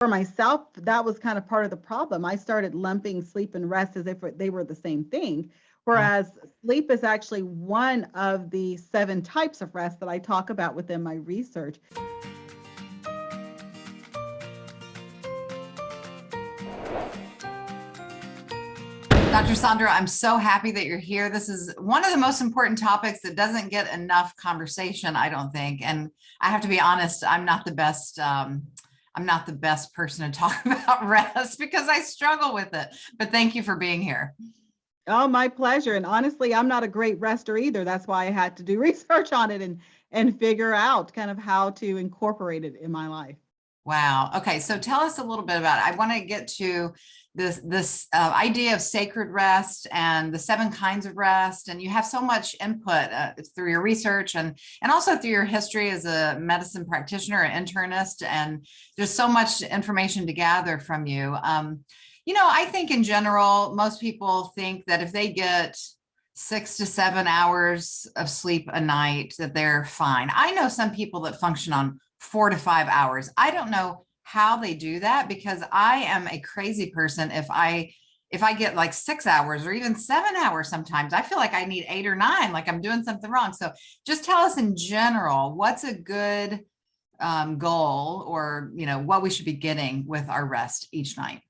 For myself, that was kind of part of the problem. I started lumping sleep and rest as if they were the same thing, whereas sleep is actually one of the 7 types of rest that I talk about within my research. Dr. Saundra, I'm so happy that you're here. This is one of the most important topics that doesn't get enough conversation, I don't think. And I have to be honest, I'm not the best. I'm not the best person to talk about rest because I struggle with it. But thank you for being here. Oh, my pleasure. And honestly, I'm not a great rester either. That's why I had to do research on it and figure out kind of how to incorporate it in my life. Wow. Okay. So tell us a little bit about it. I want to get to this idea of sacred rest and the 7 kinds of rest. And you have so much input through your research and also through your history as a medicine practitioner, an internist, and there's so much information to gather from you. I think in general, most people think that if they get 6 to 7 hours of sleep a night, that they're fine. I know some people that function on 4 to 5 hours. I don't know how they do that because I am a crazy person. If I get like 6 hours or even 7 hours, sometimes I feel like I need 8 or 9, like I'm doing something wrong. So just tell us in general, what's a good goal, or, what we should be getting with our rest each night.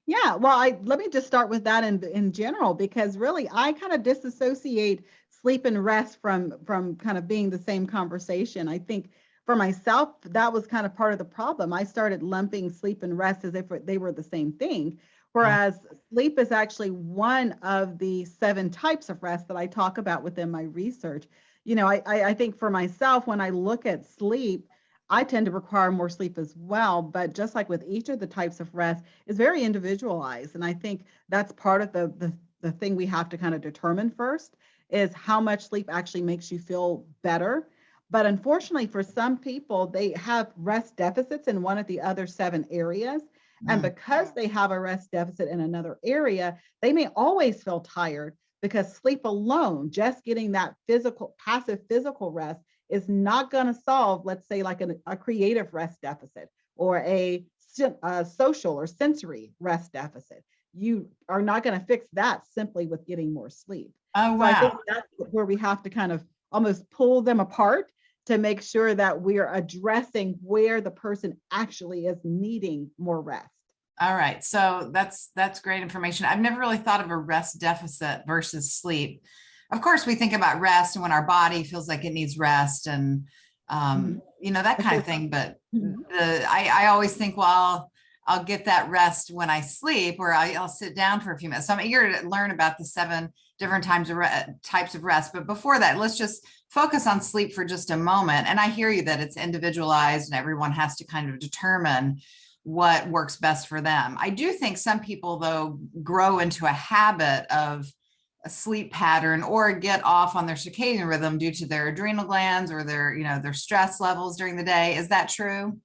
Yeah, well, let me just start with that in general, because really I kind of disassociate sleep and rest from kind of being the same conversation. I think for myself, that was kind of part of the problem. I started lumping sleep and rest as if they were the same thing, whereas sleep is actually one of the 7 types of rest that I talk about within my research. I think for myself, when I look at sleep, I tend to require more sleep as well, but just like with each of the types of rest, it's very individualized. And I think that's part of the thing we have to kind of determine first is how much sleep actually makes you feel better. But unfortunately, for some people, they have rest deficits in one of the other 7 areas. And because they have a rest deficit in another area, they may always feel tired because sleep alone, just getting that passive physical rest, is not going to solve, let's say, like a creative rest deficit or a social or sensory rest deficit. You are not going to fix that simply with getting more sleep. Oh, wow. So I think that's where we have to kind of almost pull them apart to make sure that we are addressing where the person actually is needing more rest. All right. So that's great information. I've never really thought of a rest deficit versus sleep. Of course, we think about rest and when our body feels like it needs rest and, that kind of thing. But I always think, well, I'll get that rest when I sleep, or I'll sit down for a few minutes. So I'm eager to learn about the 7 different types of rest. But before that, let's just focus on sleep for just a moment. And I hear you that it's individualized and everyone has to kind of determine what works best for them. I do think some people, though, grow into a habit of a sleep pattern or get off on their circadian rhythm due to their adrenal glands or their stress levels during the day. Is that true?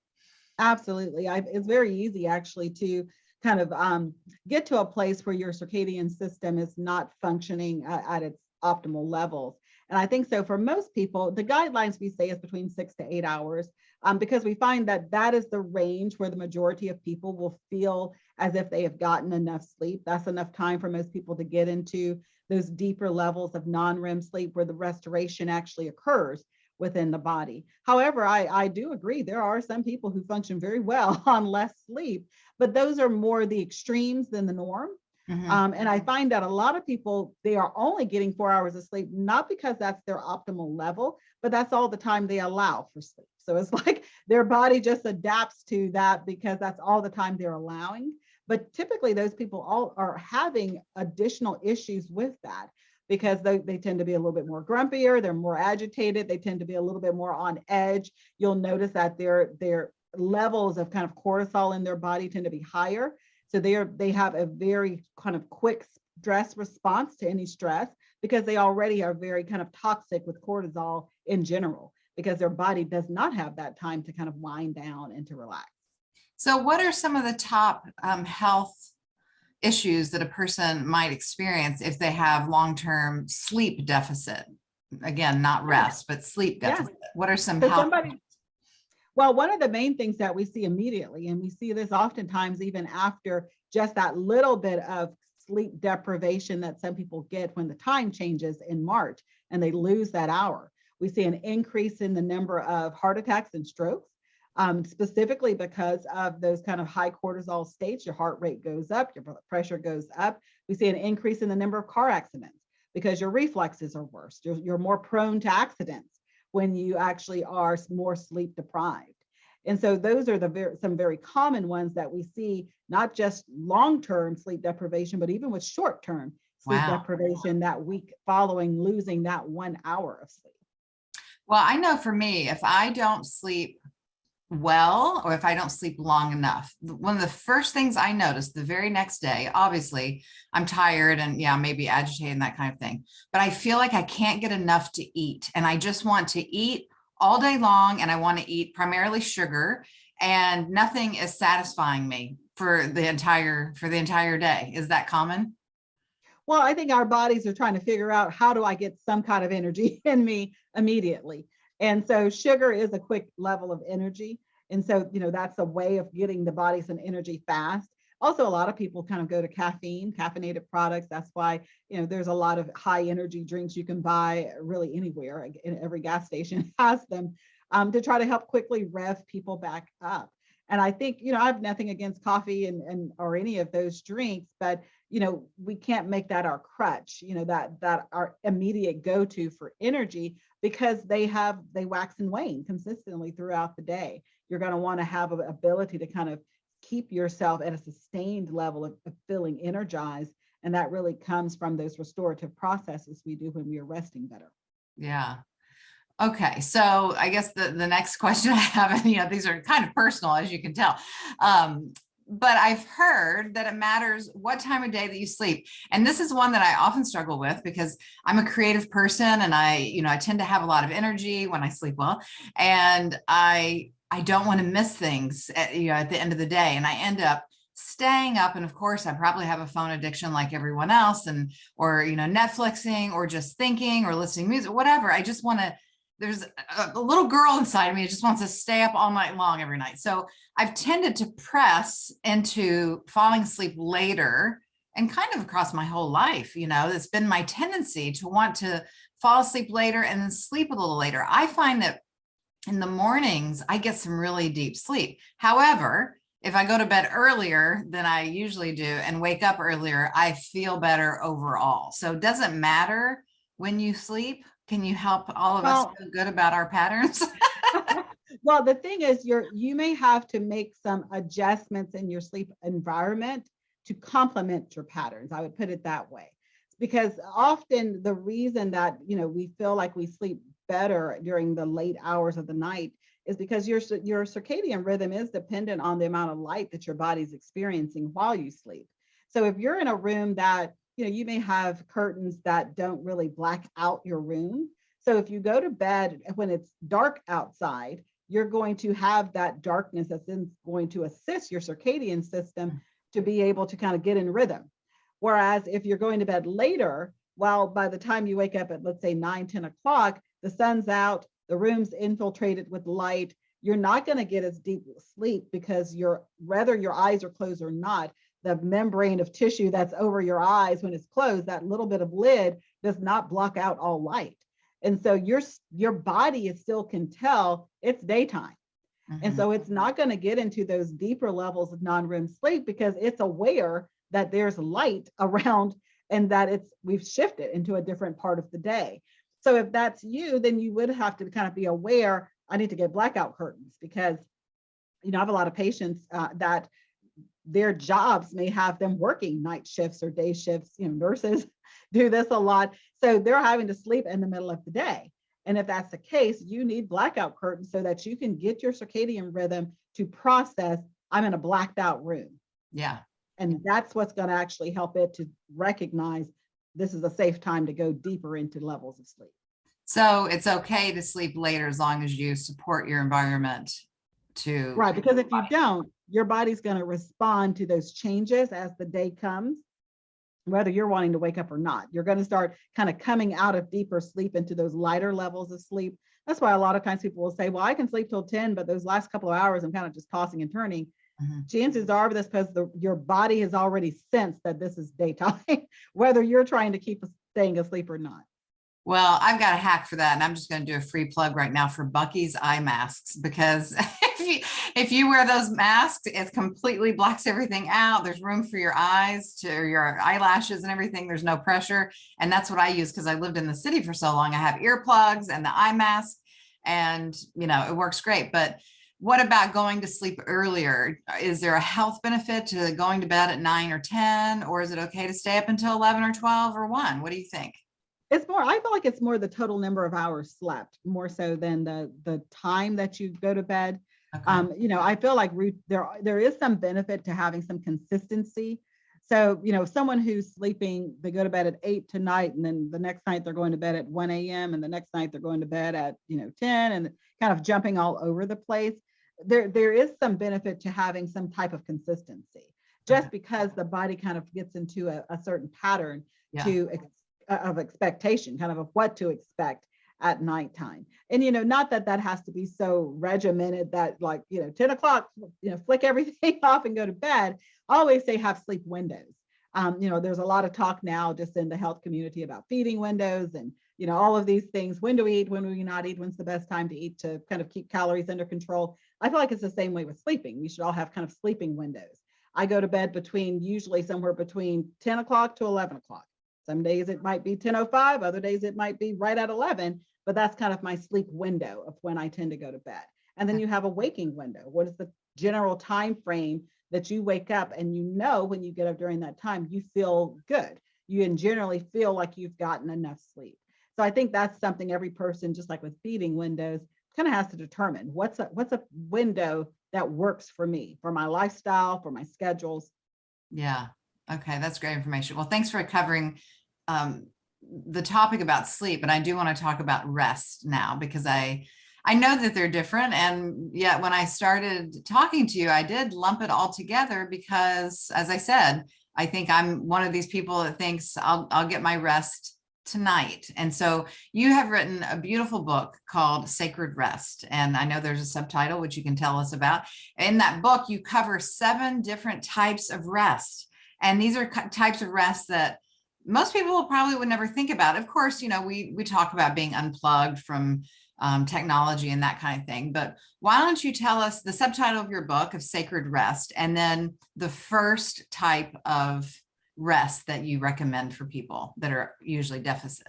Absolutely. It's very easy actually to kind of get to a place where your circadian system is not functioning at its optimal levels. And I think so for most people, the guidelines we say is between 6 to 8 hours, because we find that is the range where the majority of people will feel as if they have gotten enough sleep. That's enough time for most people to get into those deeper levels of non-REM sleep where the restoration actually occurs within the body. However, I do agree there are some people who function very well on less sleep, but those are more the extremes than the norm. And I find that a lot of people, they are only getting 4 hours of sleep, not because that's their optimal level, but that's all the time they allow for sleep. So it's like their body just adapts to that because that's all the time they're allowing. But typically those people all are having additional issues with that because they tend to be a little bit more grumpier, they're more agitated, they tend to be a little bit more on edge. You'll notice that their levels of kind of cortisol in their body tend to be higher. So they have a very kind of quick stress response to any stress because they already are very kind of toxic with cortisol in general because their body does not have that time to kind of wind down and to relax. So what are some of the top health issues that a person might experience if they have long-term sleep deficit? Again, not rest, but sleep deficit. What are some health? Well, one of the main things that we see immediately, and we see this oftentimes even after just that little bit of sleep deprivation that some people get when the time changes in March and they lose that hour. We see an increase in the number of heart attacks and strokes, specifically because of those kind of high cortisol states. Your heart rate goes up, your blood pressure goes up. We see an increase in the number of car accidents because your reflexes are worse. You're more prone to accidents when you actually are more sleep deprived. And so those are some very common ones that we see, not just long-term sleep deprivation, but even with short-term sleep deprivation that week following losing that 1 hour of sleep. Well, I know for me, if I don't sleep well, or if I don't sleep long enough, one of the first things I notice the very next day, obviously I'm tired and yeah, maybe agitated and that kind of thing, but I feel like I can't get enough to eat. And I just want to eat all day long. And I want to eat primarily sugar, and nothing is satisfying me for the entire day. Is that common? Well, I think our bodies are trying to figure out, how do I get some kind of energy in me immediately? And so sugar is a quick level of energy. And so, that's a way of getting the body some energy fast. Also, a lot of people kind of go to caffeinated products. That's why, there's a lot of high energy drinks you can buy really anywhere. In every gas station has them, to try to help quickly rev people back up. And I think, I have nothing against coffee and or any of those drinks, but we can't make that our crutch, that our immediate go-to for energy, because they wax and wane consistently throughout the day. You're going to want to have an ability to kind of keep yourself at a sustained level of feeling energized. And that really comes from those restorative processes we do when we are resting better. Yeah. Okay, so I guess the next question I have, and these are kind of personal, as you can tell, but I've heard that it matters what time of day that you sleep. And this is one that I often struggle with, because I'm a creative person and I tend to have a lot of energy when I sleep well, and I don't want to miss things at the end of the day, and I end up staying up. And of course, I probably have a phone addiction like everyone else, or Netflixing, or just thinking, or listening to music, whatever. I just want to. There's a little girl inside of me that just wants to stay up all night long every night. So I've tended to press into falling asleep later, and kind of across my whole life, it's been my tendency to want to fall asleep later and then sleep a little later. I find that in the mornings, I get some really deep sleep. However, if I go to bed earlier than I usually do and wake up earlier, I feel better overall. So it doesn't matter when you sleep. Can you help all of us feel good about our patterns? Well, the thing is, you may have to make some adjustments in your sleep environment to complement your patterns. I would put it that way, because often the reason that we feel like we sleep better during the late hours of the night is because your circadian rhythm is dependent on the amount of light that your body's experiencing while you sleep. So if you're in a room that you may have curtains that don't really black out your room. So if you go to bed when it's dark outside, you're going to have that darkness that's going to assist your circadian system to be able to kind of get in rhythm. Whereas if you're going to bed later, well, by the time you wake up at, let's say 9, 10 o'clock, the sun's out, the room's infiltrated with light, you're not going to get as deep sleep, because whether your eyes are closed or not, the membrane of tissue that's over your eyes when it's closed, that little bit of lid, does not block out all light. And so your body still can tell it's daytime. Mm-hmm. And so it's not going to get into those deeper levels of non-REM sleep, because it's aware that there's light around and that we've shifted into a different part of the day. So if that's you, then you would have to kind of be aware, I need to get blackout curtains, because I have a lot of patients that their jobs may have them working night shifts or day shifts. Nurses do this a lot. So they're having to sleep in the middle of the day. And if that's the case, you need blackout curtains so that you can get your circadian rhythm to process, I'm in a blacked out room. Yeah. And that's what's going to actually help it to recognize this is a safe time to go deeper into levels of sleep. So it's okay to sleep later as long as you support your environment to. Right, because if you don't, your body's going to respond to those changes as the day comes, whether you're wanting to wake up or not. You're going to start kind of coming out of deeper sleep into those lighter levels of sleep. That's why a lot of times people will say, well, I can sleep till 10, but those last couple of hours, I'm kind of just tossing and turning. Chances are that's because your body has already sensed that this is daytime, whether you're trying to keep staying asleep or not. Well, I've got a hack for that, and I'm just going to do a free plug right now for Bucky's eye masks, because if you wear those masks, it completely blocks everything out. There's room for your eyes to your eyelashes and everything. There's no pressure. And that's what I use because I lived in the city for so long. I have earplugs and the eye mask, and it works great. But what about going to sleep earlier? Is there a health benefit to going to bed at 9 or 10, or is it okay to stay up until 11 or 12 or 1? What do you think? It's more, I feel like it's more the total number of hours slept, more so than the time that you go to bed. Okay. I feel like there is some benefit to having some consistency. So, someone who's sleeping, they go to bed at 8 tonight, and then the next night they're going to bed at 1 a.m. and the next night they're going to bed at 10, and kind of jumping all over the place. There is some benefit to having some type of consistency, just because the body kind of gets into a certain pattern of expectation, kind of what to expect at nighttime. And, not that has to be so regimented that 10 o'clock, flick everything off and go to bed. I always say have sleep windows. There's a lot of talk now just in the health community about feeding windows and, all of these things. When do we eat? When do we not eat? When's the best time to eat to kind of keep calories under control? I feel like it's the same way with sleeping. We should all have kind of sleeping windows. I go to bed usually somewhere between 10 o'clock to 11 o'clock. Some days it might be 10:05, other days it might be right at 11, but that's kind of my sleep window of when I tend to go to bed. And then you have a waking window. What is the general time frame that you wake up, and when you get up during that time, you feel good. You generally feel like you've gotten enough sleep. So I think that's something every person, just like with feeding windows, kind of has to determine what's a window that works for me, for my lifestyle, for my schedules. Yeah. Okay. That's great information. Well, thanks for covering the topic about sleep. And I do want to talk about rest now, because I know that they're different. And yet when I started talking to you, I did lump it all together because, as I said, I think I'm one of these people that thinks I'll get my rest tonight. And so you have written a beautiful book called Sacred Rest. And I know there's a subtitle, which you can tell us about. In that book, you cover 7 different types of rest. And these are types of rest that most people probably would never think about. Of course, we talk about being unplugged from technology and that kind of thing. But why don't you tell us the subtitle of your book of Sacred Rest, and then the first type of rest that you recommend for people that are usually deficit?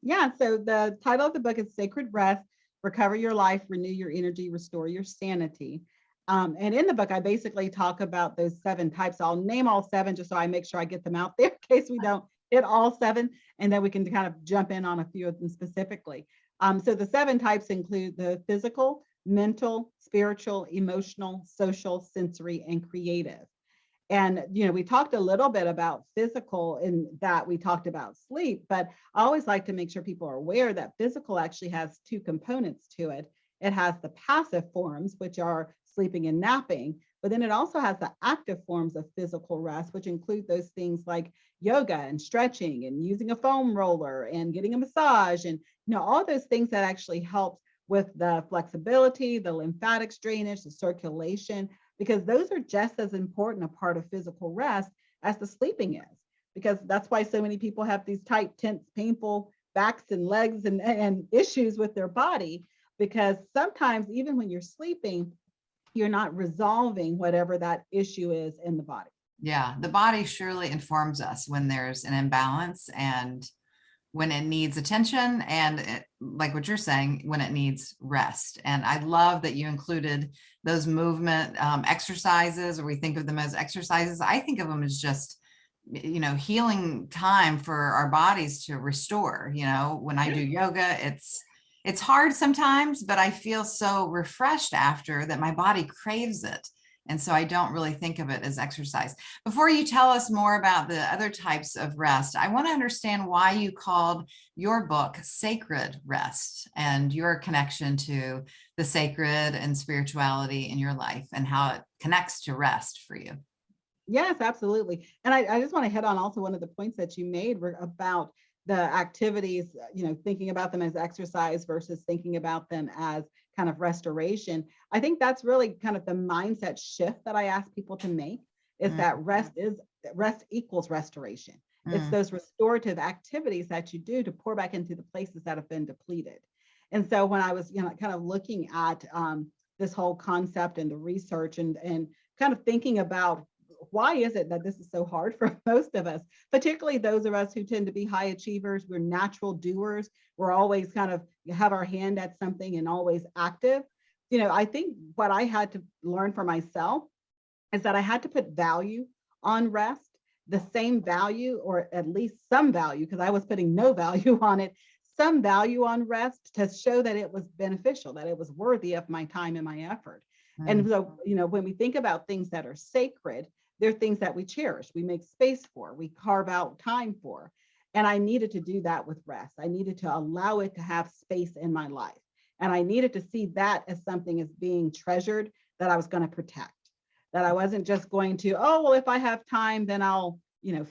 Yeah, so the title of the book is Sacred Rest, Recover Your Life, Renew Your Energy, Restore Your Sanity. And in the book, I basically talk about those 7 types. I'll name all 7 just so I make sure I get them out there in case we don't hit all 7, and then we can kind of jump in on a few of them specifically. So the 7 types include the physical, mental, spiritual, emotional, social, sensory, and creative. And, we talked a little bit about physical in that we talked about sleep, but I always like to make sure people are aware that physical actually has 2 components to it. It has the passive forms, which are sleeping and napping, but then it also has the active forms of physical rest, which include those things like yoga and stretching and using a foam roller and getting a massage, and all those things that actually help with the flexibility, the lymphatics drainage, the circulation, because those are just as important a part of physical rest as the sleeping is, because that's why so many people have these tight, tense, painful backs and legs and issues with their body, because sometimes even when you're sleeping, you're not resolving whatever that issue is in the body. Yeah, the body surely informs us when there's an imbalance and when it needs attention, and like what you're saying, when it needs rest. And I love that you included those movement exercises, or we think of them as exercises. I think of them as just, healing time for our bodies to restore. When I do yoga, it's hard sometimes, but I feel so refreshed after that my body craves it. And so I don't really think of it as exercise. Before you tell us more about the other types of rest, I want to understand why you called your book Sacred Rest, and your connection to the sacred and spirituality in your life and how it connects to rest for you. Yes, absolutely. And I just want to hit on also one of the points that you made about the activities, thinking about them as exercise versus thinking about them as kind of restoration. I think that's really kind of the mindset shift that I ask people to make, is Mm, that rest equals restoration. It's mm. those restorative activities that you do to pour back into the places that have been depleted. And so when I was, kind of looking at this whole concept and the research and kind of thinking about why is it that this is so hard for most of us, particularly those of us who tend to be high achievers. We're natural doers. We're always kind of have our hand at something and always active. I think what I had to learn for myself is that I had to put value on rest, the same value, or at least some value, because I was putting no value on it, some value on rest to show that it was beneficial, that it was worthy of my time and my effort. And Mm. so, when we think about things that are sacred, they're things that we cherish, we make space for, we carve out time for. And I needed to do that with rest. I needed to allow it to have space in my life. And I needed to see that as something as being treasured that I was going to protect. That I wasn't just going to, oh, well, if I have time, then I'll,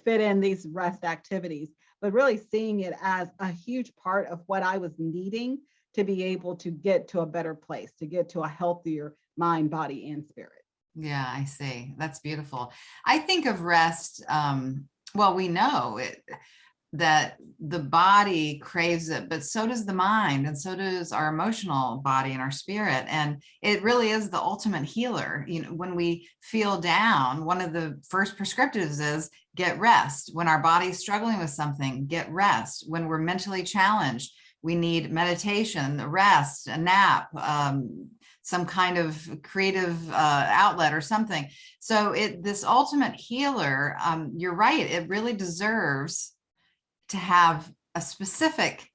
fit in these rest activities, but really seeing it as a huge part of what I was needing to be able to get to a better place, to get to a healthier mind, body, and spirit. Yeah, I see. That's beautiful. I think of rest. Well, we know it, that the body craves it, but so does the mind, and so does our emotional body and our spirit. And it really is the ultimate healer. When we feel down, one of the first prescriptives is get rest. When our body's struggling with something, get rest. When we're mentally challenged, we need meditation, rest, a nap, some kind of creative outlet or something. So this ultimate healer, you're right, it really deserves to have a specific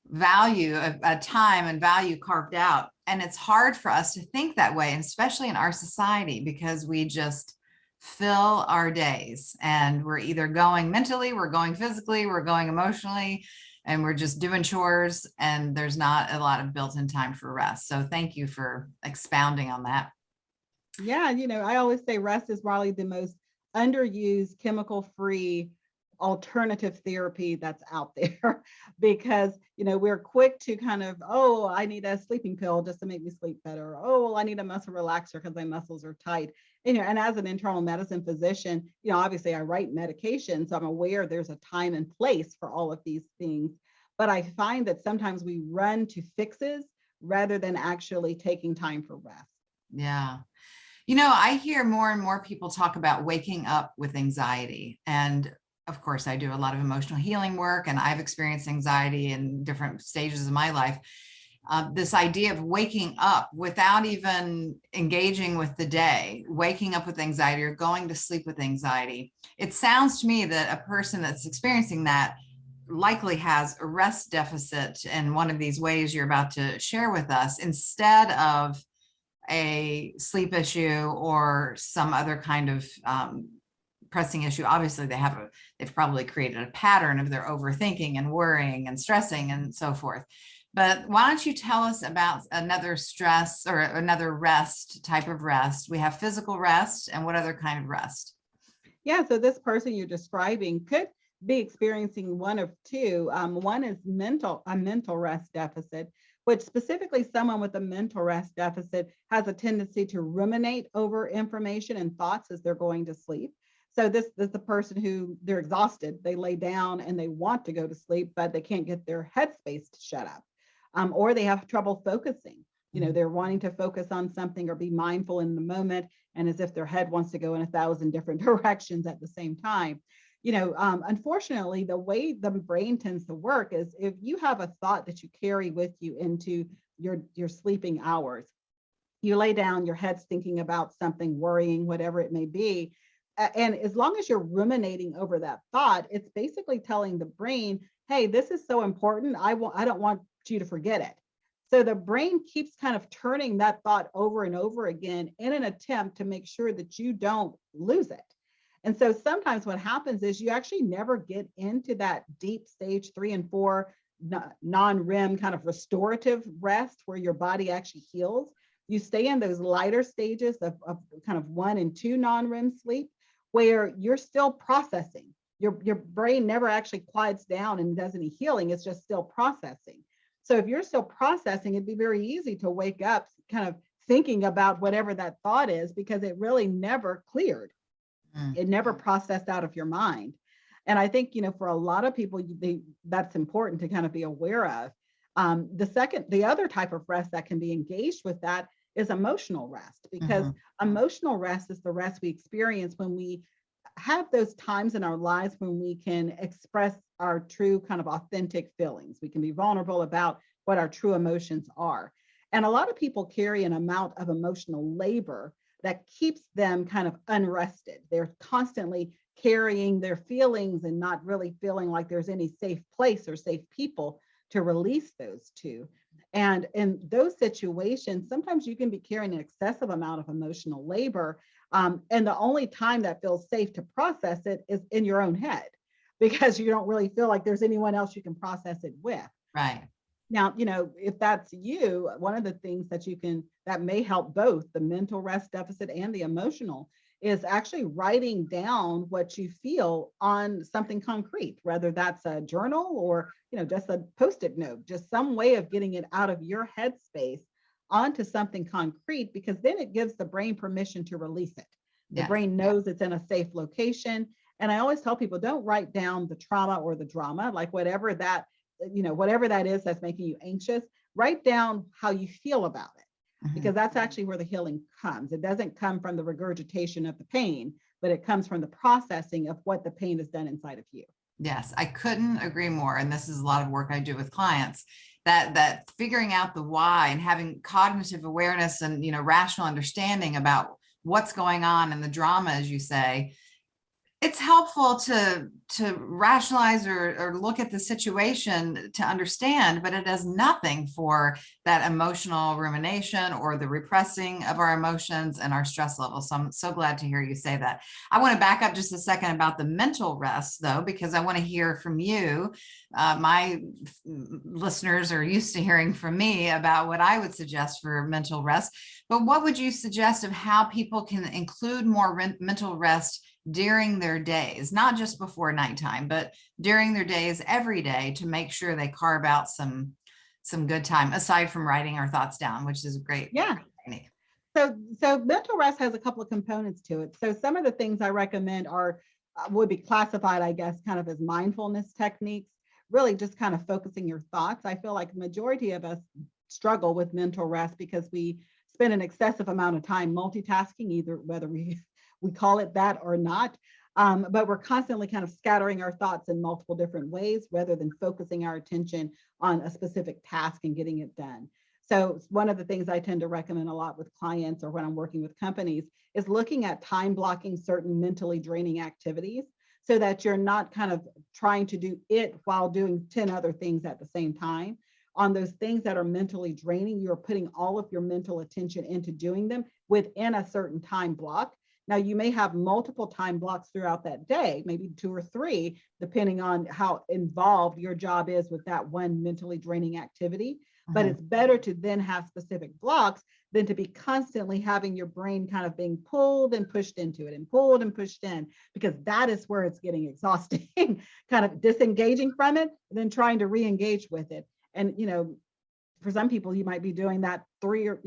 value, a time and value carved out. And it's hard for us to think that way, and especially in our society, because we just fill our days and we're either going mentally, we're going physically, we're going emotionally, and we're just doing chores, and there's not a lot of built-in time for rest. So thank you for expounding on that. Yeah, I always say rest is probably the most underused chemical-free alternative therapy that's out there because, we're quick to kind of, oh, I need a sleeping pill just to make me sleep better. Oh, well, I need a muscle relaxer because my muscles are tight. And as an internal medicine physician, obviously I write medication, so I'm aware there's a time and place for all of these things. But I find that sometimes we run to fixes rather than actually taking time for rest. Yeah. I hear more and more people talk about waking up with anxiety. And of course, I do a lot of emotional healing work, and I've experienced anxiety in different stages of my life. This idea of waking up without even engaging with the day, waking up with anxiety or going to sleep with anxiety. It sounds to me that a person that's experiencing that likely has a rest deficit in one of these ways you're about to share with us, instead of a sleep issue or some other kind of pressing issue. Obviously they've probably created a pattern of their overthinking and worrying and stressing and so forth. But why don't you tell us about another stress or another rest type of rest? We have physical rest, and what other kind of rest? Yeah, so this person you're describing could be experiencing one of two. One is a mental rest deficit, which specifically someone with a mental rest deficit has a tendency to ruminate over information and thoughts as they're going to sleep. So this is the person who they're exhausted, they lay down and they want to go to sleep, but they can't get their headspace to shut up. Or they have trouble focusing. They're wanting to focus on something or be mindful in the moment, and as if their head wants to go in 1,000 different directions at the same time. Unfortunately, the way the brain tends to work is if you have a thought that you carry with you into your sleeping hours, you lay down, your head's thinking about something, worrying, whatever it may be. And as long as you're ruminating over that thought, it's basically telling the brain, hey, this is so important. I don't want you to forget it. So the brain keeps kind of turning that thought over and over again in an attempt to make sure that you don't lose it. And so sometimes what happens is you actually never get into that deep stage 3 and 4 non-REM kind of restorative rest where your body actually heals. You stay in those lighter stages of kind of 1 and 2 non-REM sleep where you're still processing. your brain never actually quiets down and does any healing. It's just still processing. So if you're still processing, it'd be very easy to wake up kind of thinking about whatever that thought is, because it really never cleared. It never processed out of your mind. And I think, for a lot of people, that's important to kind of be aware of. The other type of rest that can be engaged with that is emotional rest, because emotional rest is the rest we experience when we have those times in our lives when we can express our true kind of authentic feelings. We can be vulnerable about what our true emotions are. And a lot of people carry an amount of emotional labor that keeps them kind of unrested. They're constantly carrying their feelings and not really feeling like there's any safe place or safe people to release those to. And in those situations, sometimes you can be carrying an excessive amount of emotional labor. And the only time that feels safe to process it is in your own head, because you don't really feel like there's anyone else you can process it with. Right. Now, if that's you, one of the things that may help both the mental rest deficit and the emotional is actually writing down what you feel on something concrete, whether that's a journal or, just a Post-it note, just some way of getting it out of your headspace onto something concrete, because then it gives the brain permission to release it. The brain knows it's in a safe location. And I always tell people, don't write down the trauma or the drama, like whatever that is that's making you anxious. Write down how you feel about it, because that's actually where the healing comes. It doesn't come from the regurgitation of the pain, but it comes from the processing of what the pain has done inside of you. Yes, I couldn't agree more. And this is a lot of work I do with clients, that figuring out the why and having cognitive awareness and, rational understanding about what's going on in the drama, as you say. It's helpful to rationalize or look at the situation to understand, but it does nothing for that emotional rumination or the repressing of our emotions and our stress levels. So I'm so glad to hear you say that. I want to back up just a second about the mental rest, though, because I want to hear from you. My listeners are used to hearing from me about what I would suggest for mental rest, but what would you suggest of how people can include more mental rest during their days, not just before nighttime, but during their days every day, to make sure they carve out some good time, aside from writing our thoughts down, which is a great technique. So mental rest has a couple of components to it. So some of the things I recommend would be classified, I guess, kind of as mindfulness techniques, really just kind of focusing your thoughts. I feel like the majority of us struggle with mental rest because we spend an excessive amount of time multitasking, either whether we call it that or not. But we're constantly kind of scattering our thoughts in multiple different ways rather than focusing our attention on a specific task and getting it done. So one of the things I tend to recommend a lot with clients or when I'm working with companies is looking at time blocking certain mentally draining activities so that you're not kind of trying to do it while doing 10 other things at the same time. On those things that are mentally draining, you're putting all of your mental attention into doing them within a certain time block. Now, you may have multiple time blocks throughout that day, maybe 2 or 3, depending on how involved your job is with that one mentally draining activity. But it's better to then have specific blocks than to be constantly having your brain kind of being pulled and pushed into it and pulled and pushed in, because that is where it's getting exhausting, kind of disengaging from it, and then trying to re-engage with it. And, for some people, you might be doing that 3 or,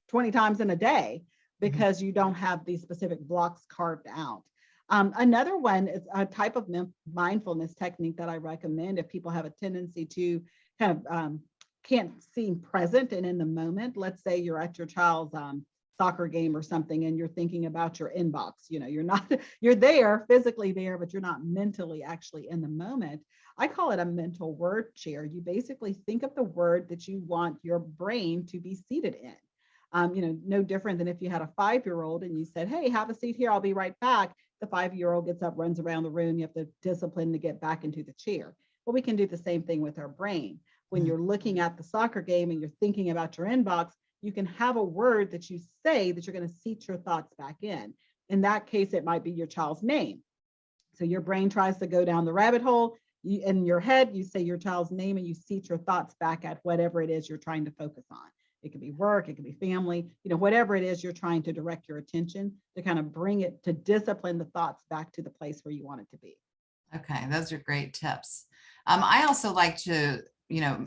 20 times in a day, because you don't have these specific blocks carved out. Another one is a type of mindfulness technique that I recommend if people have a tendency to kind of can't seem present and in the moment. Let's say you're at your child's soccer game or something and you're thinking about your inbox. You're there, physically there, but you're not mentally actually in the moment. I call it a mental word chair. You basically think of the word that you want your brain to be seated in. No different than if you had a 5-year-old and you said, hey, have a seat here, I'll be right back. The 5-year-old gets up, runs around the room. You have the discipline to get back into the chair. Well, we can do the same thing with our brain. When you're looking at the soccer game and you're thinking about your inbox, you can have a word that you say that you're going to seat your thoughts back in. In that case, it might be your child's name. So your brain tries to go down the rabbit hole. In your head, you say your child's name and you seat your thoughts back at whatever it is you're trying to focus on. It could be work, it could be family, whatever it is you're trying to direct your attention to kind of bring it to discipline the thoughts back to the place where you want it to be. Okay, those are great tips. I also like to,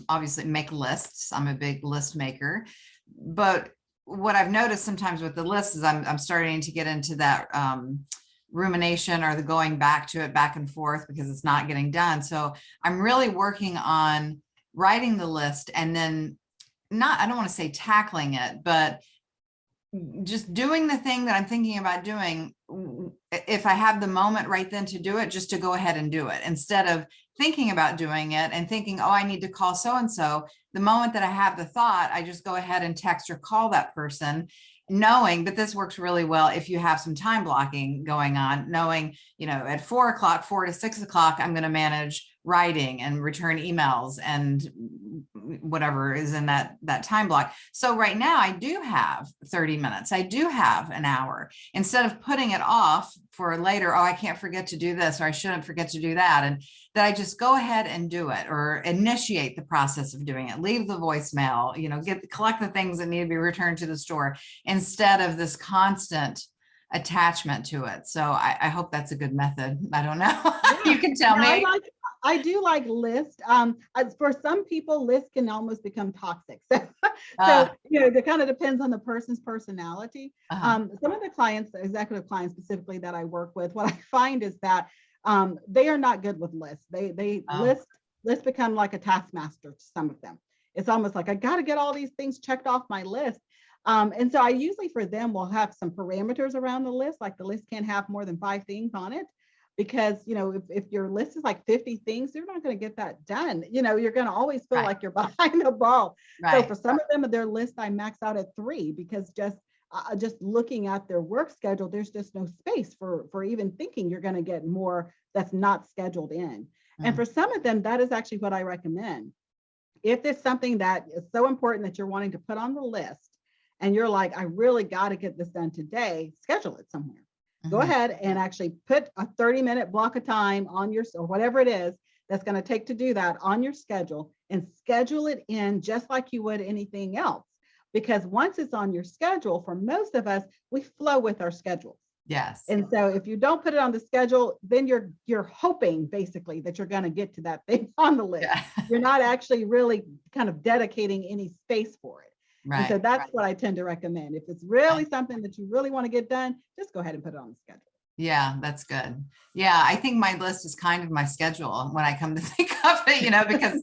obviously make lists. I'm a big list maker, but what I've noticed sometimes with the list is I'm starting to get into that rumination or the going back to it back and forth because it's not getting done. So I'm really working on writing the list and then I don't want to say tackling it, but just doing the thing that I'm thinking about doing. If I have the moment right then to do it, just to go ahead and do it instead of thinking about doing it and thinking, oh, I need to call so-and-so. The moment that I have the thought, I just go ahead and text or call that person, knowing that this works really well if you have some time blocking going on, knowing, at 4 o'clock, 4 to 6 o'clock, I'm going to manage writing and return emails and whatever is in that time block. So right now I do have 30 minutes. I do have an hour instead of putting it off for later. Oh, I can't forget to do this, or I shouldn't forget to do that. And that I just go ahead and do it, or initiate the process of doing it, leave the voicemail, collect the things that need to be returned to the store instead of this constant attachment to it. So I hope that's a good method. I don't know. Yeah. You can tell me. I do like lists. For some people, lists can almost become toxic. So it kind of depends on the person's personality. Some of the clients, executive clients specifically that I work with, what I find is that they are not good with lists. Lists become like a taskmaster to some of them. It's almost like I got to get all these things checked off my list. And so I usually for them will have some parameters around the list, like the list can't have more than 5 things on it. Because, if your list is like 50 things, you're not going to get that done. You're going to always feel like you're behind the ball. So for some of them, their list, I max out at 3 because just looking at their work schedule, there's just no space for even thinking you're going to get more that's not scheduled in. And for some of them, that is actually what I recommend. If there's something that is so important that you're wanting to put on the list and you're like, I really got to get this done today, schedule it somewhere. Go ahead and actually put a 30-minute block of time on or whatever it is that's going to take to do that on your schedule, and schedule it in just like you would anything else. Because once it's on your schedule, for most of us, we flow with our schedules. Yes. And so if you don't put it on the schedule, then you're hoping basically that you're going to get to that thing on the list. Yeah. You're not actually really kind of dedicating any space for it. Right. And so that's what I tend to recommend. If it's really something that you really want to get done, just go ahead and put it on the schedule. Yeah, that's good. Yeah, I think my list is kind of my schedule when I come to think of it, because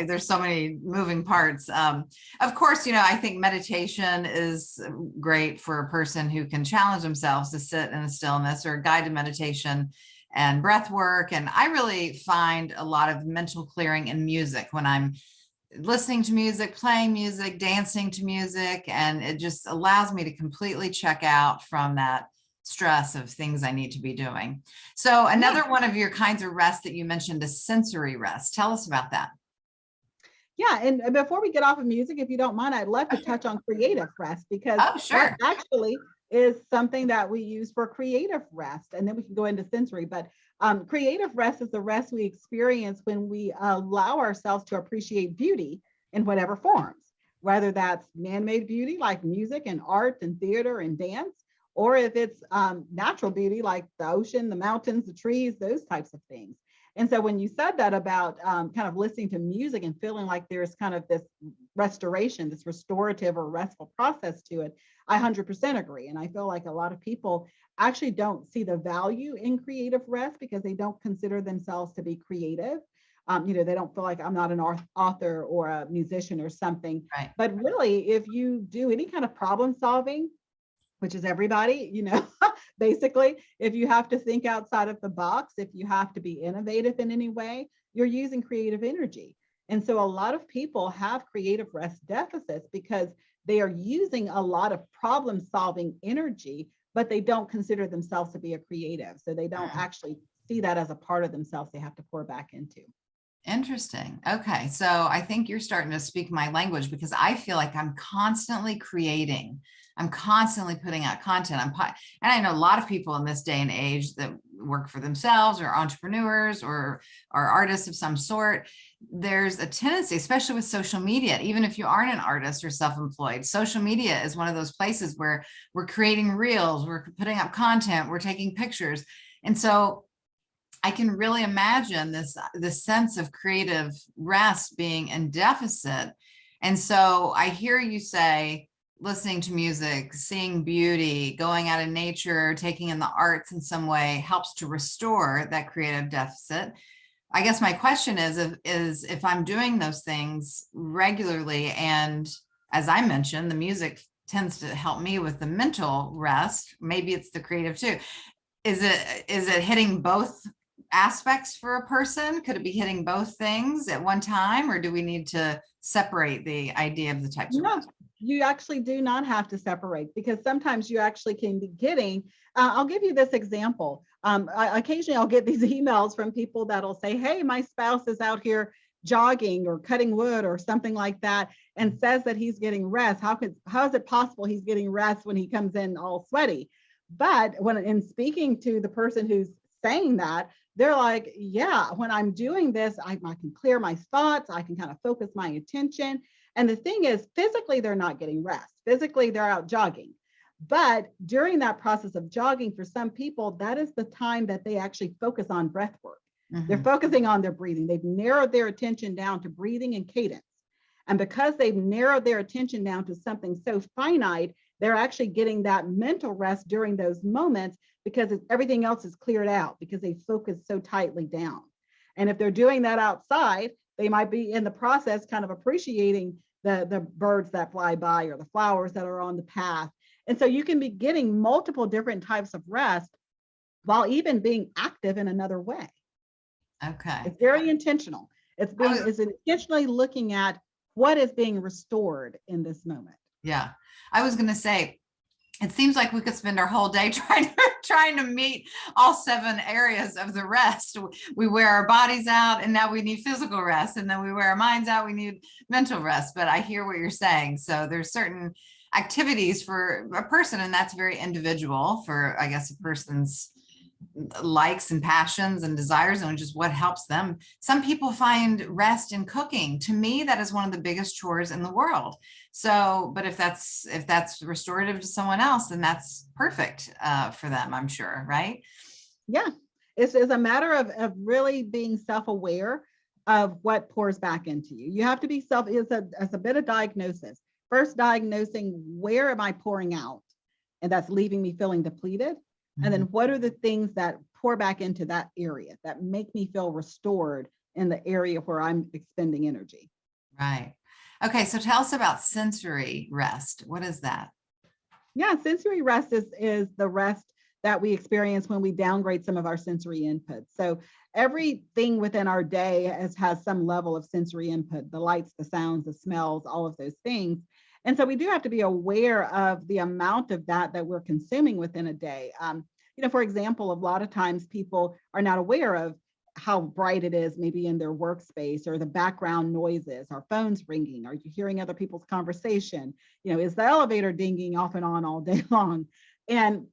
there's so many moving parts. Of course, I think meditation is great for a person who can challenge themselves to sit in a stillness, or guided meditation and breath work. And I really find a lot of mental clearing in music when I'm listening to music, playing music, dancing to music, and it just allows me to completely check out from that stress of things I need to be doing. So another one of your kinds of rest that you mentioned is sensory rest. Tell us about that. Yeah, and before we get off of music, if you don't mind, I'd love to touch on creative rest, because that actually is something that we use for creative rest, and then we can go into sensory. But creative rest is the rest we experience when we allow ourselves to appreciate beauty in whatever forms, whether that's man-made beauty like music and art and theater and dance, or if it's natural beauty like the ocean, the mountains, the trees, those types of things. And so when you said that about kind of listening to music and feeling like there's kind of this restoration, this restorative or restful process to it, I 100% agree. And I feel like a lot of people actually don't see the value in creative rest because they don't consider themselves to be creative. They don't feel like I'm not an author or a musician or something. Right. But really, if you do any kind of problem solving, which is everybody, basically, if you have to think outside of the box, if you have to be innovative in any way, you're using creative energy. And so a lot of people have creative rest deficits because they are using a lot of problem solving energy, but they don't consider themselves to be a creative. So they don't actually see that as a part of themselves they have to pour back into. Interesting. Okay. So I think you're starting to speak my language, because I feel like I'm constantly creating. I'm constantly putting out content. And I know a lot of people in this day and age that work for themselves, or entrepreneurs, or are artists of some sort. There's a tendency, especially with social media, even if you aren't an artist or self-employed, social media is one of those places where we're creating reels, we're putting up content, we're taking pictures. And so I can really imagine this sense of creative rest being in deficit. And so I hear you say, listening to music, seeing beauty, going out in nature, taking in the arts in some way helps to restore that creative deficit. I guess my question is if I'm doing those things regularly, and as I mentioned, the music tends to help me with the mental rest, maybe it's the creative too. Is it hitting both aspects for a person? Could it be hitting both things at one time, or do we need to separate the idea of the types of No, rest? you actually do not have to separate, because sometimes you actually can be getting, I'll give you this example. Occasionally I'll get these emails from people that'll say, hey, my spouse is out here jogging or cutting wood or something like that, and says that he's getting rest. How is it possible he's getting rest when he comes in all sweaty? But when in speaking to the person who's saying that, they're like, yeah, when I'm doing this, I can clear my thoughts, I can kind of focus my attention. And the thing is, physically, they're not getting rest. Physically, they're out jogging. But during that process of jogging, for some people, that is the time that they actually focus on breath work. They're focusing on their breathing. They've narrowed their attention down to breathing and cadence. And because they've narrowed their attention down to something so finite, they're actually getting that mental rest during those moments, because everything else is cleared out because they focus so tightly down. And if they're doing that outside, they might be in the process kind of appreciating the birds that fly by or the flowers that are on the path. And so you can be getting multiple different types of rest while even being active in another way. Okay. It's very intentional. It's intentionally looking at what is being restored in this moment. Yeah. I was going to say, it seems like we could spend our whole day trying to meet all 7 areas of the rest. We wear our bodies out, and now we need physical rest, and then we wear our minds out, we need mental rest. But I hear what you're saying. So there's certain activities for a person, and that's very individual for, I guess, a person's likes and passions and desires, and just what helps them. Some people find rest in cooking. To me, that is one of the biggest chores in the world. So, but if that's restorative to someone else, then that's perfect for them, I'm sure, right? Yeah, it's a matter of really being self-aware of what pours back into you. You have to be it's a bit of diagnosis. First, diagnosing where am I pouring out, and that's leaving me feeling depleted. And then what are the things that pour back into that area that make me feel restored in the area where I'm expending energy? Right. Okay. So tell us about sensory rest. What is that? Yeah, sensory rest is the rest that we experience when we downgrade some of our sensory input. So everything within our day has some level of sensory input, the lights, the sounds, the smells, all of those things. And so we do have to be aware of the amount of that we're consuming within a day. For example, a lot of times people are not aware of how bright it is maybe in their workspace, or the background noises, our phones ringing, are you hearing other people's conversation? Is the elevator dinging off and on all day long? And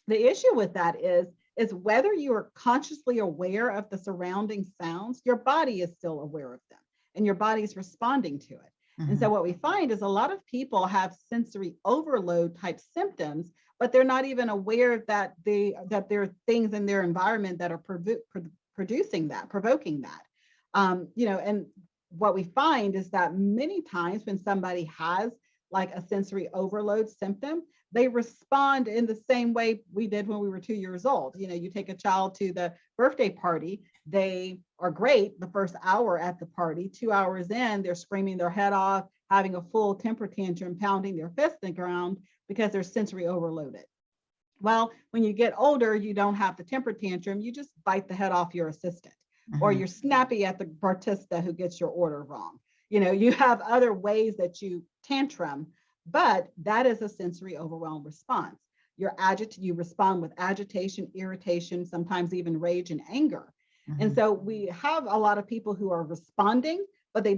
the issue with that is whether you are consciously aware of the surrounding sounds, your body is still aware of them, and your body is responding to it. And so what we find is a lot of people have sensory overload type symptoms, but they're not even aware that there are things in their environment that are provoking that. And what we find is that many times when somebody has like a sensory overload symptom, they respond in the same way we did when we were 2 years old. You take a child to the birthday party, they are great the first hour at the party. 2 hours in, they're screaming their head off, having a full temper tantrum, pounding their fist in the ground because they're sensory overloaded. Well, when you get older, you don't have the temper tantrum, you just bite the head off your assistant, or you're snappy at the bartista who gets your order wrong. You have other ways that you tantrum, but that is a sensory overwhelm response. You respond with agitation, irritation, sometimes even rage and anger. And so we have a lot of people who are responding, but they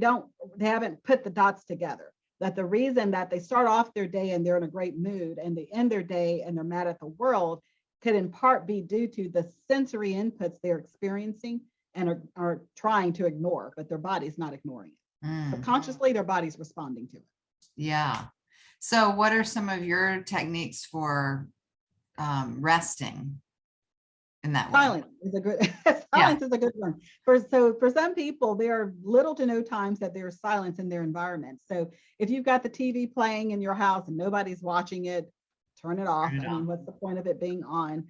haven't put the dots together. That the reason that they start off their day and they're in a great mood, and they end their day and they're mad at the world, could in part be due to the sensory inputs they're experiencing and are trying to ignore, but their body's not ignoring it. Subconsciously, their body's responding to it. Yeah. So what are some of your techniques for resting? in that way. Silence is a good Yeah. silence is a good one. For some people, there are little to no times that there's silence in their environment. So if you've got the TV playing in your house and nobody's watching it, turn it off. Turn it I mean, off. what's the point of it being on?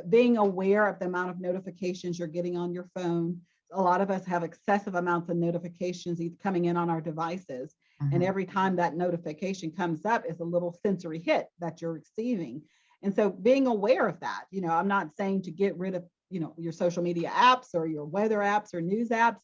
Being aware of the amount of notifications you're getting on your phone. A lot of us have excessive amounts of notifications coming in on our devices. And Mhm. every time that notification comes up is a little sensory hit that you're receiving. And so being aware of that, I'm not saying to get rid of, your social media apps or your weather apps or news apps,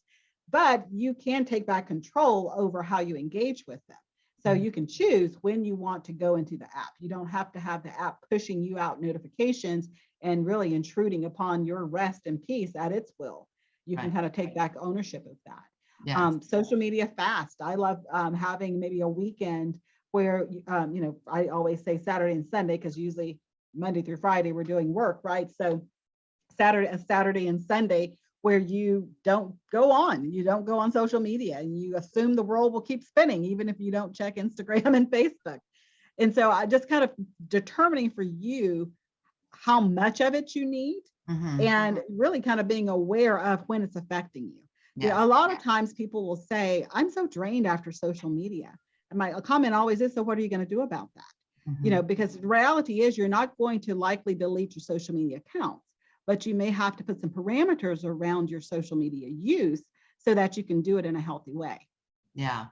but you can take back control over how you engage with them. So Mhm. you can choose when you want to go into the app. You don't have to have the app pushing you out notifications and really intruding upon your rest and peace at its will. You can Right. kind of take back ownership of that. Yes. Social media fast. I love having maybe a weekend where, I always say Saturday and Sunday, because usually Monday through Friday we're doing work, right? So Saturday and Sunday where you don't go on social media, and you assume the world will keep spinning even if you don't check Instagram and Facebook. And so I just kind of determining for you how much of it you need, Mhm. and really kind of being aware of when it's affecting you. Yeah, Yes. a lot of times people will say, I'm so drained after social media. And my comment always is, so what are you going to do about that? Mhm. Because the reality is you're not going to likely delete your social media accounts, but you may have to put some parameters around your social media use so that you can do it in a healthy way. Yeah.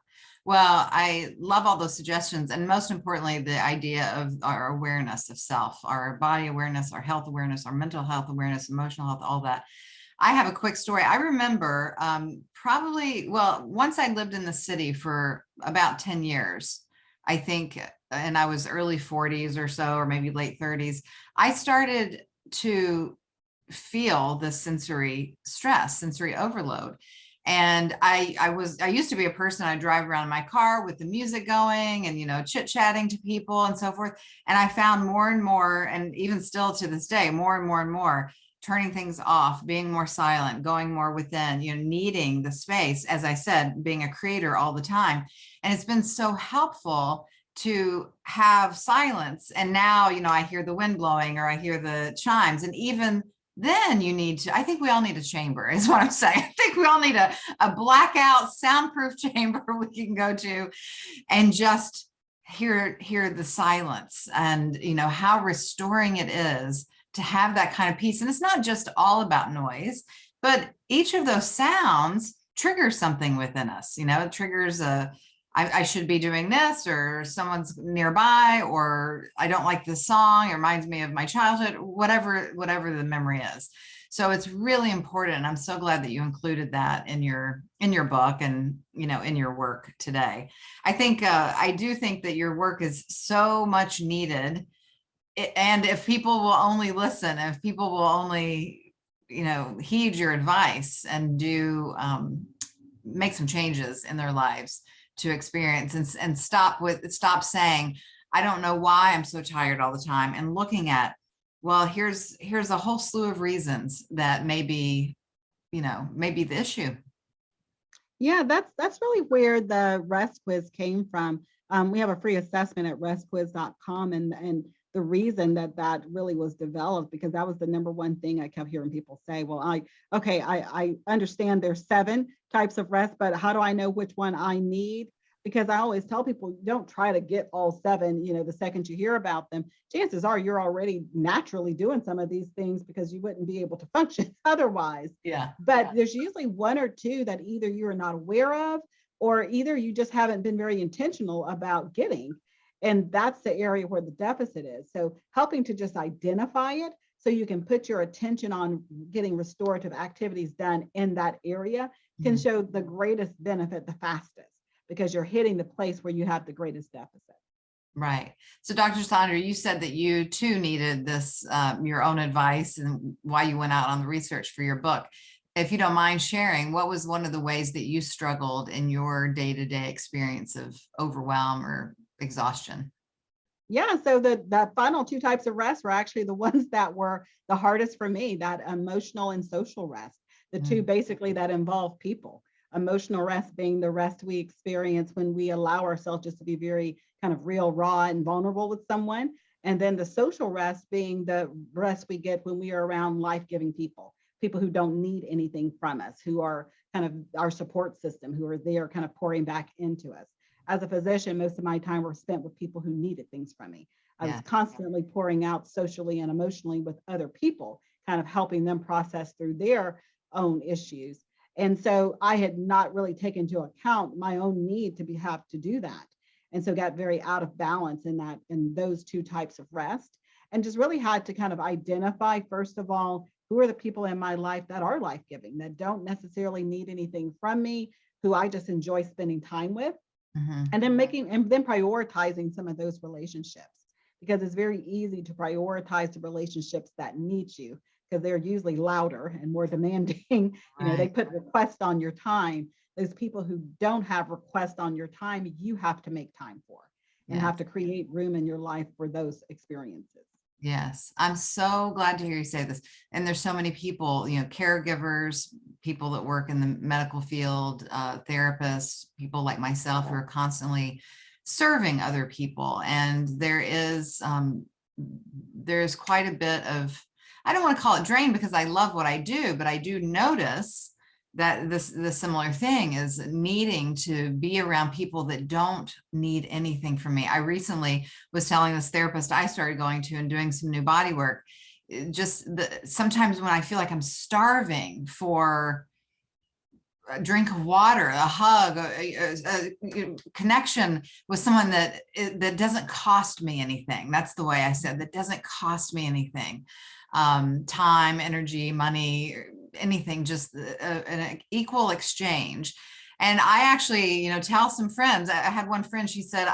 Well, I love all those suggestions. And most importantly, the idea of our awareness of self, our body awareness, our health awareness, our mental health awareness, emotional health, all that. I have a quick story. I remember once I lived in the city for about 10 years, I think, and I was early 40s or so, or maybe late 30s, I started to feel the sensory stress, sensory overload. And I used to be a person, I'd drive around in my car with the music going and, chit chatting to people and so forth. And I found more and more, and even still to this day, more and more and more, turning things off, being more silent, going more within, needing the space, as I said, being a creator all the time. And it's been so helpful to have silence. And now, I hear the wind blowing, or I hear the chimes, and even then I think we all need a chamber is what I'm saying. I think we all need a blackout soundproof chamber we can go to and just hear the silence, and how restoring it is to have that kind of peace. And it's not just all about noise, but each of those sounds triggers something within us. It triggers I should be doing this, or someone's nearby, or I don't like this song, it reminds me of my childhood, whatever the memory is. So it's really important. I'm so glad that you included that in your book and, in your work today. I think, I do think that your work is so much needed. And if people will only listen, if people will only, heed your advice and do, make some changes in their lives to experience, and stop saying, I don't know why I'm so tired all the time, and looking at, well, here's a whole slew of reasons that maybe the issue. Yeah, that's really where the rest quiz came from. We have a free assessment at restquiz.com, and the reason that really was developed, because that was the number one thing I kept hearing people say. Well, I understand there's 7 types of rest, but how do I know which one I need? Because I always tell people, don't try to get all 7, the second you hear about them. Chances are you're already naturally doing some of these things, because you wouldn't be able to function otherwise. Yeah. But there's usually 1 or 2 that either you're not aware of, or either you just haven't been very intentional about getting. And that's the area where the deficit is. So helping to just identify it so you can put your attention on getting restorative activities done in that area can show the greatest benefit the fastest, because you're hitting the place where you have the greatest deficit. Right. So Dr. Saundra, you said that you too needed this, your own advice, and why you went out on the research for your book. If you don't mind sharing, what was one of the ways that you struggled in your day-to-day experience of overwhelm or exhaustion? Yeah, so the final 2 types of rest were actually the ones that were the hardest for me, that emotional and social rest, the 2 basically that involve people. Emotional rest being the rest we experience when we allow ourselves just to be very kind of real, raw, and vulnerable with someone. And then the social rest being the rest we get when we are around life-giving people, people who don't need anything from us, who are kind of our support system, who are there kind of pouring back into us. As a physician, most of my time was spent with people who needed things from me. I was Yeah. constantly pouring out socially and emotionally with other people, kind of helping them process through their own issues. And so I had not really taken into account my own need to have to do that. And so got very out of balance in those two types of rest, and just really had to kind of identify, first of all, who are the people in my life that are life-giving, that don't necessarily need anything from me, who I just enjoy spending time with. And then prioritizing some of those relationships, because it's very easy to prioritize the relationships that need you, because they're usually louder and more demanding. You know, they put requests on your time. Those people who don't have requests on your time, you have to make time for, and have to create room in your life for those experiences. Yes, I'm so glad to hear you say this. And there's so many people, you know, caregivers, people that work in the medical field, therapists, people like myself who are constantly serving other people. And there's quite a bit of, I don't want to call it drain because I love what I do, but I do notice that the similar thing is needing to be around people that don't need anything from me. I recently was telling this therapist I started going to and doing some new body work. Sometimes when I feel like I'm starving for a drink of water, a hug, a connection with someone that doesn't cost me anything. That's the way I said, that doesn't cost me anything. Time, energy, money, anything, just an equal exchange. And I actually, you know, tell some friends, I had one friend, she said,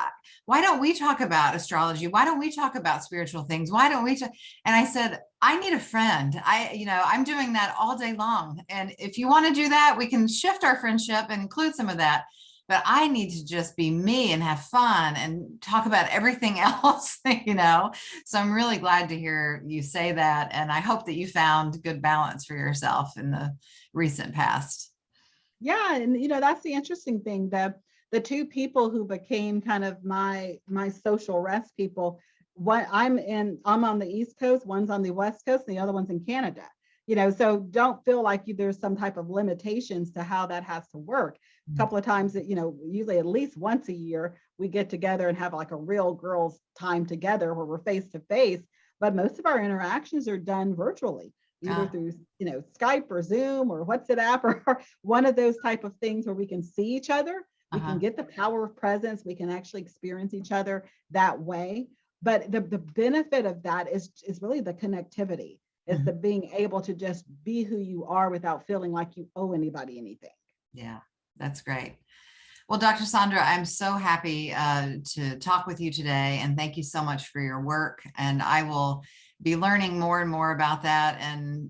why don't we talk about astrology? Why don't we talk about spiritual things? Why don't we? And I said, I need a friend. I'm doing that all day long. And if you want to do that, we can shift our friendship and include some of that. But I need to just be me and have fun and talk about everything else, you know? So I'm really glad to hear you say that. And I hope that you found good balance for yourself in the recent past. Yeah, and you know, that's the interesting thing, that the two people who became kind of my social rest people, I'm on the East Coast, one's on the West Coast, and the other one's in Canada. You know, so don't feel like there's some type of limitations to how that has to work. A couple of times that, you know, usually at least once a year, we get together and have like a real girls' time together where we're face to face. But most of our interactions are done virtually, either through, you know, Skype or Zoom or WhatsApp or one of those type of things where we can see each other. We can get the power of presence. We can actually experience each other that way. But the benefit of that is really the connectivity. It's the being able to just be who you are without feeling like you owe anybody anything. Yeah, that's great. Well, Dr. Saundra, I'm so happy to talk with you today, and thank you so much for your work. And I will be learning more and more about that, and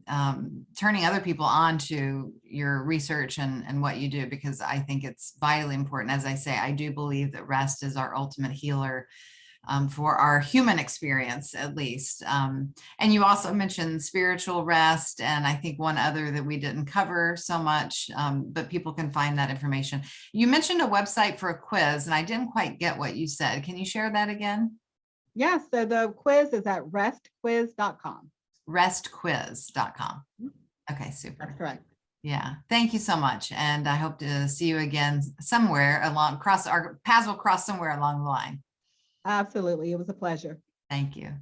turning other people on to your research and what you do, because I think it's vitally important. As I say, I do believe that rest is our ultimate healer. For our human experience, at least. And you also mentioned spiritual rest, and I think one other that we didn't cover so much, but people can find that information. You mentioned a website for a quiz, and I didn't quite get what you said. Can you share that again? Yeah, so the quiz is at restquiz.com. Restquiz.com. Okay, super. That's correct. Yeah, thank you so much. And I hope to see you again somewhere our paths will cross somewhere along the line. Absolutely. It was a pleasure. Thank you.